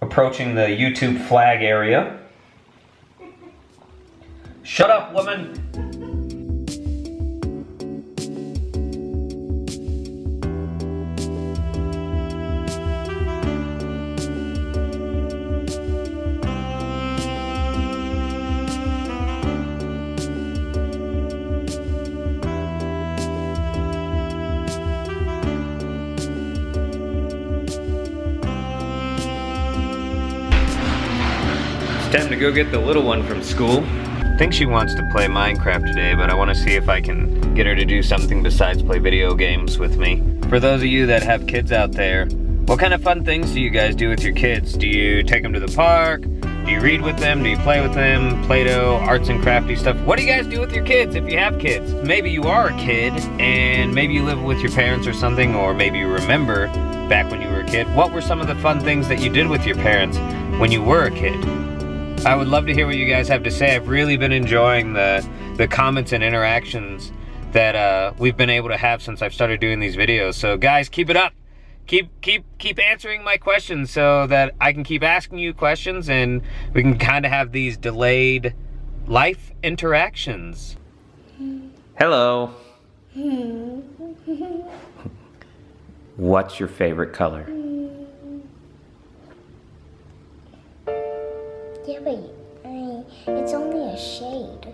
approaching the YouTube flag area. Shut up, woman! Time to go get the little one from school. I think she wants to play Minecraft today, but I want to see if I can get her to do something besides play video games with me. For those of you that have kids out there, what kind of fun things do you guys do with your kids? Do you take them to the park? Do you read with them? Do you play with them? Play-Doh, arts and crafty stuff? What do you guys do with your kids if you have kids? Maybe you are a kid and maybe you live with your parents or something, or maybe you remember back when you were a kid. What were some of the fun things that you did with your parents when you were a kid? I would love to hear what you guys have to say. I've really been enjoying the comments and interactions that we've been able to have since I've started doing these videos. So guys, keep it up. Keep answering my questions so that I can keep asking you questions and we can kind of have these delayed life interactions. Hello. What's your favorite color? Yeah, but it's only a shade.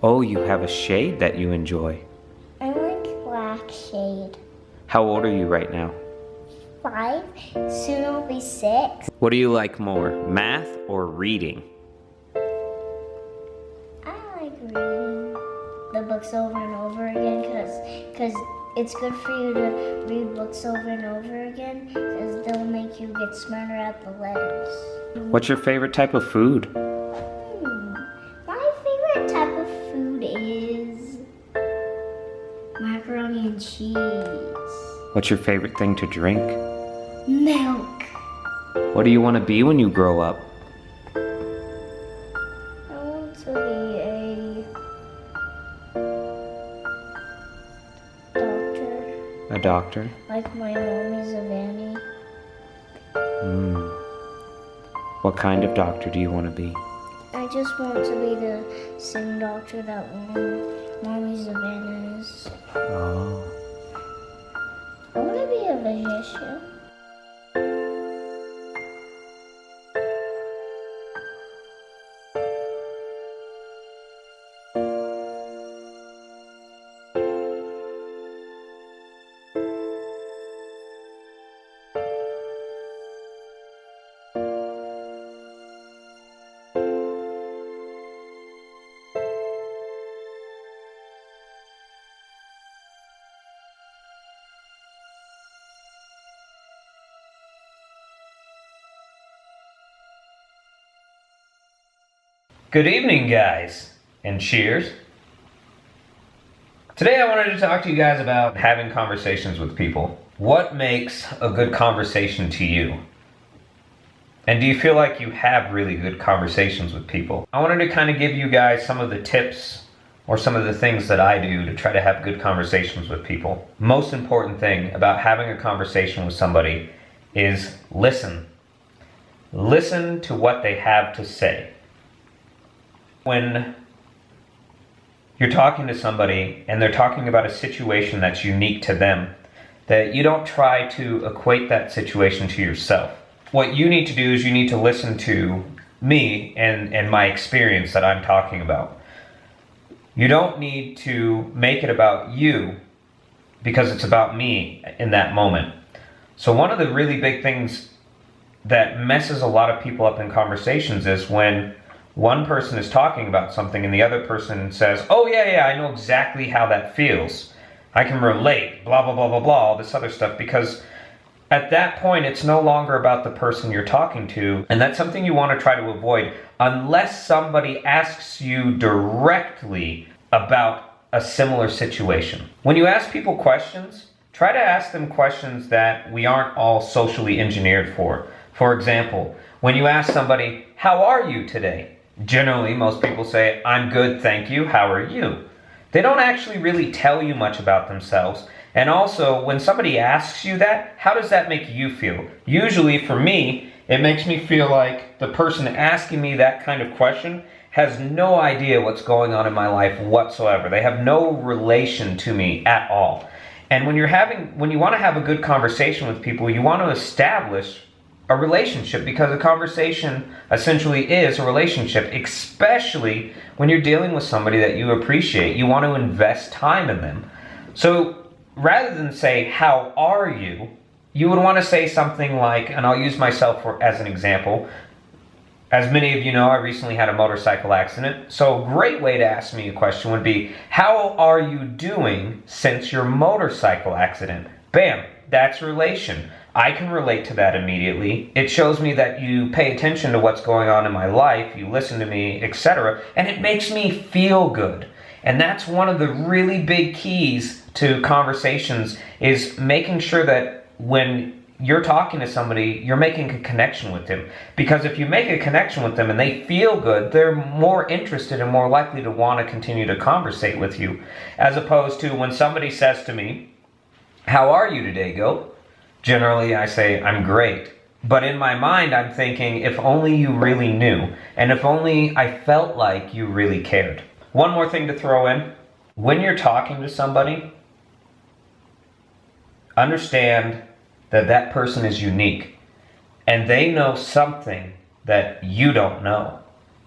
Oh, you have a shade that you enjoy. I like black shade. How old are you right now? 5, soon I'll be 6. What do you like more, math or reading? I like reading the books over and over again because it's good for you to read books over and over again because they'll make you get smarter at the letters. What's your favorite type of food? My favorite type of food is macaroni and cheese. What's your favorite thing to drink? Milk. What do you want to be when you grow up? I want to be a doctor. A doctor? Like my mom is a Vanny. What kind of doctor do you want to be? I just want to be the same doctor that Mommy Savannah is. Oh. I want to be a physician. Good evening, guys, and cheers. Today I wanted to talk to you guys about having conversations with people. What makes a good conversation to you? And do you feel like you have really good conversations with people? I wanted to kind of give you guys some of the tips or some of the things that I do to try to have good conversations with people. Most important thing about having a conversation with somebody is listen. Listen to what they have to say. When you're talking to somebody and they're talking about a situation that's unique to them, that you don't try to equate that situation to yourself. What you need to do is you need to listen to me and my experience that I'm talking about. You don't need to make it about you because it's about me in that moment. So one of the really big things that messes a lot of people up in conversations is when one person is talking about something and the other person says, oh yeah, I know exactly how that feels. I can relate, blah, blah, blah, blah, blah, all this other stuff. Because at that point, it's no longer about the person you're talking to. And that's something you want to try to avoid unless somebody asks you directly about a similar situation. When you ask people questions, try to ask them questions that we aren't all socially engineered for. For example, when you ask somebody, how are you today? Generally, most people say, I'm good, thank you, how are you? They don't actually really tell you much about themselves. And also, when somebody asks you that, how does that make you feel? Usually, for me, It makes me feel like the person asking me that kind of question has no idea what's going on in my life whatsoever. They have no relation to me at all. And when you want to have a good conversation with people, you want to establish a relationship, because a conversation essentially is a relationship, especially when you're dealing with somebody that you appreciate. You want to invest time in them. So rather than say, "How are you?" you would want to say something like, and I'll use myself as an example. As many of you know, I recently had a motorcycle accident. So a great way to ask me a question would be, "How are you doing since your motorcycle accident?" Bam, that's relation. I can relate to that immediately. It shows me that you pay attention to what's going on in my life, you listen to me, etc. And it makes me feel good. And that's one of the really big keys to conversations, is making sure that when you're talking to somebody, you're making a connection with them. Because if you make a connection with them and they feel good, they're more interested and more likely to want to continue to conversate with you. As opposed to when somebody says to me, "How are you today, Goat?" Generally, I say, "I'm great." But in my mind, I'm thinking, if only you really knew, and if only I felt like you really cared. One more thing to throw in. When you're talking to somebody, understand that that person is unique, and they know something that you don't know.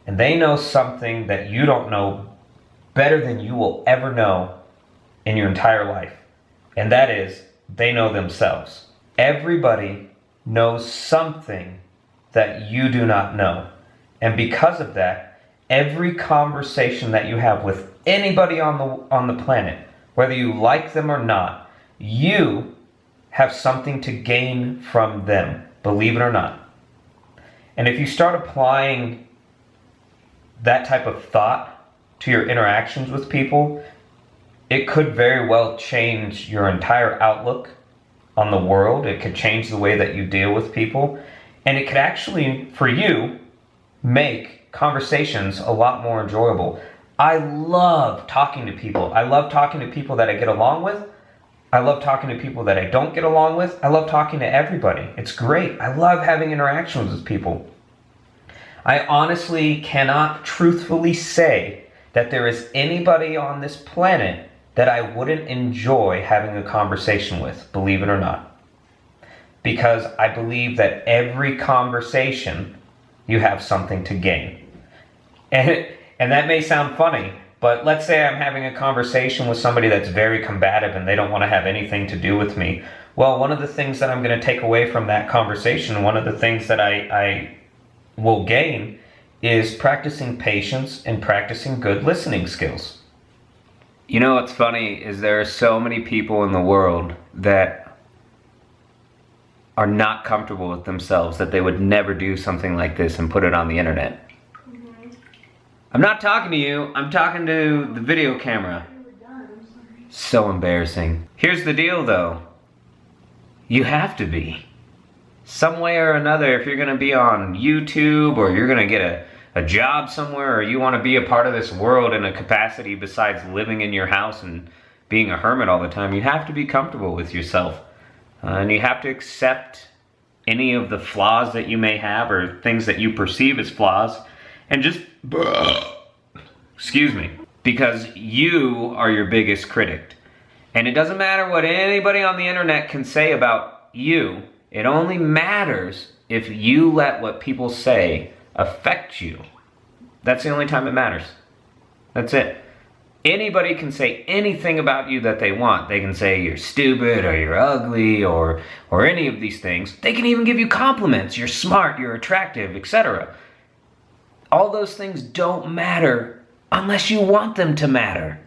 And they know something that you don't know better than you will ever know in your entire life. And that is, they know themselves. Everybody knows something that you do not know. And because of that, every conversation that you have with anybody on the planet, whether you like them or not, you have something to gain from them, believe it or not. And if you start applying that type of thought to your interactions with people, it could very well change your entire outlook on the world. It could change the way that you deal with people. And it could actually, for you, make conversations a lot more enjoyable. I love talking to people. I love talking to people that I get along with. I love talking to people that I don't get along with. I love talking to everybody. It's great. I love having interactions with people. I honestly cannot truthfully say that there is anybody on this planet that I wouldn't enjoy having a conversation with, believe it or not. Because I believe that every conversation, you have something to gain. And that may sound funny, but let's say I'm having a conversation with somebody that's very combative and they don't want to have anything to do with me. Well, one of the things that I'm going to take away from that conversation, one of the things that I will gain, is practicing patience and practicing good listening skills. You know what's funny is there are so many people in the world that are not comfortable with themselves that they would never do something like this and put it on the internet. Mm-hmm. I'm not talking to you, I'm talking to the video camera. So embarrassing. Here's the deal though. You have to be. Some way or another, if you're gonna be on YouTube or you're gonna get a job somewhere, or you want to be a part of this world in a capacity besides living in your house and being a hermit all the time, you have to be comfortable with yourself. And you have to accept any of the flaws that you may have or things that you perceive as flaws and just, excuse me, because you are your biggest critic. And it doesn't matter what anybody on the internet can say about you. It only matters if you let what people say affect you. That's the only time it matters. That's it. Anybody can say anything about you that they want. They can say you're stupid or you're ugly or any of these things. They can even give you compliments. You're smart, you're attractive, etc. All those things don't matter unless you want them to matter.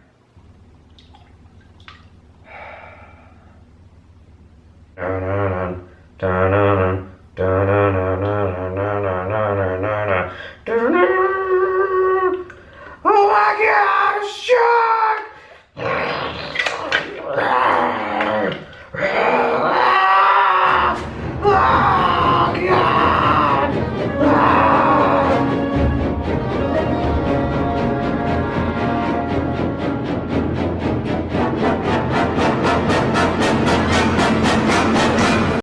Dun, dun, dun, dun, dun.